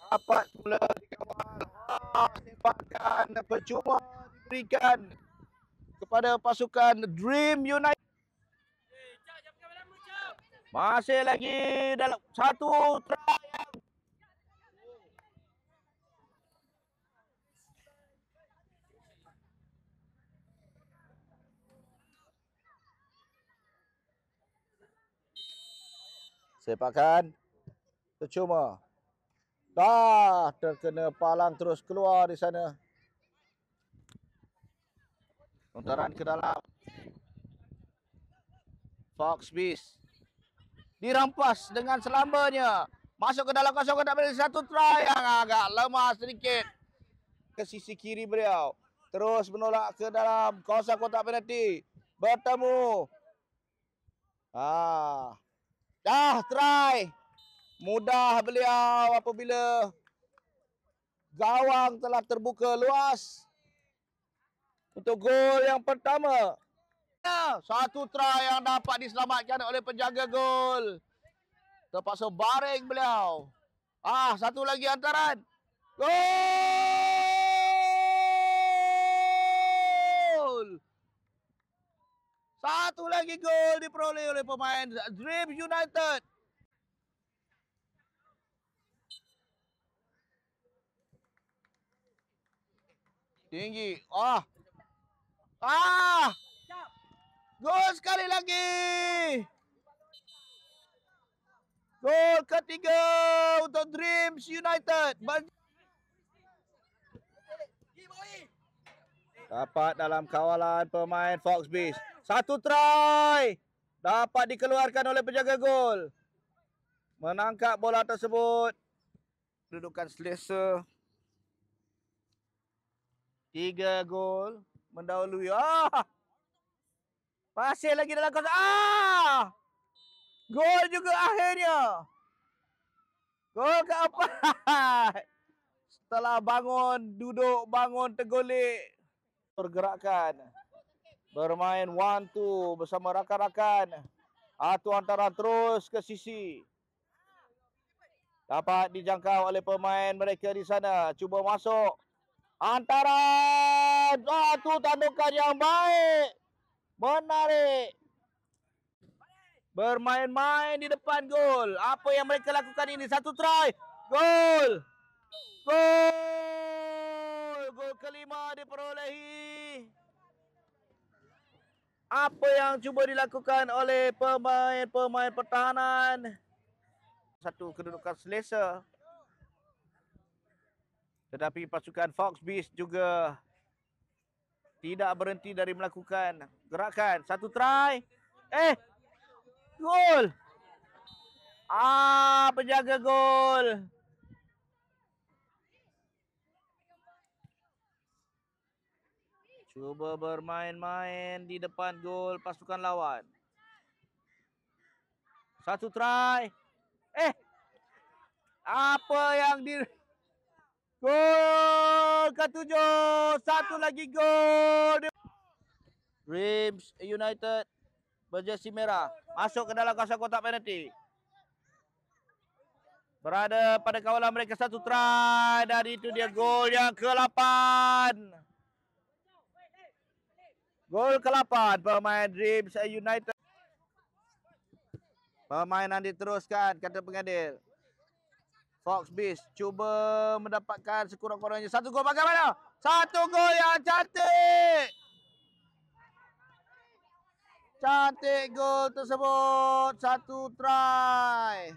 Dapat pula dikawal. Tembakan percuma diberikan kepada pasukan Dream United. Masih lagi dalam satu try. Sepakan percuma. Dah terkena palang terus keluar di sana. Lontaran ke dalam. Fox Beast dirampas dengan selambanya. Masuk ke dalam kosong kotak penalti. Satu try yang agak lemah sedikit ke sisi kiri beliau. Terus menolak ke dalam kawasan kotak penalti. Bertemu. Dah try. Mudah beliau apabila gawang telah terbuka luas untuk gol yang pertama. Satu try yang dapat diselamatkan oleh penjaga gol. Terpaksa baring beliau. Satu lagi hantaran. Gol! Satu lagi gol diperoleh oleh pemain Dream United. Tinggi. Gol sekali lagi. Gol ketiga untuk Dreams United. Dapat dalam kawalan pemain Fox Beast. Satu try. Dapat dikeluarkan oleh penjaga gol. Menangkap bola tersebut. Kedudukan selesa. 3 gol mendahului. Masih lagi dalam kawasan. Gol juga akhirnya. Gol keempat. Setelah bangun, duduk, bangun, tergolek. Pergerakan. Bermain 1-2 bersama rakan-rakan. Atu hantaran terus ke sisi. Dapat dijangkau oleh pemain mereka di sana. Cuba masuk. Hantaran. Satu tandukan yang baik. Menarik. Bermain-main di depan gol. Apa yang mereka lakukan ini? Satu try. Gol. Gol. Gol kelima diperolehi. Apa yang cuba dilakukan oleh pemain pertahanan. Satu kedudukan selesa. Tetapi pasukan Fox Beast juga tidak berhenti dari melakukan gerakan. Satu try. Gol. Penjaga gol. Cuba bermain-main di depan gol pasukan lawan. Satu try. Apa yang gol ke-7. Satu lagi gol. Dreams United berjersey merah masuk ke dalam kawasan kotak penalti. Berada pada kawalan mereka. Satu try. Dan itu dia gol yang ke-8. Gol ke-8 pemain Dreams United. Permainan diteruskan, kata pengadil. Fox Beast cuba mendapatkan sekurang-kurangnya satu gol. Bagaimana? Satu gol yang cantik. Cantik gol tersebut. Satu try.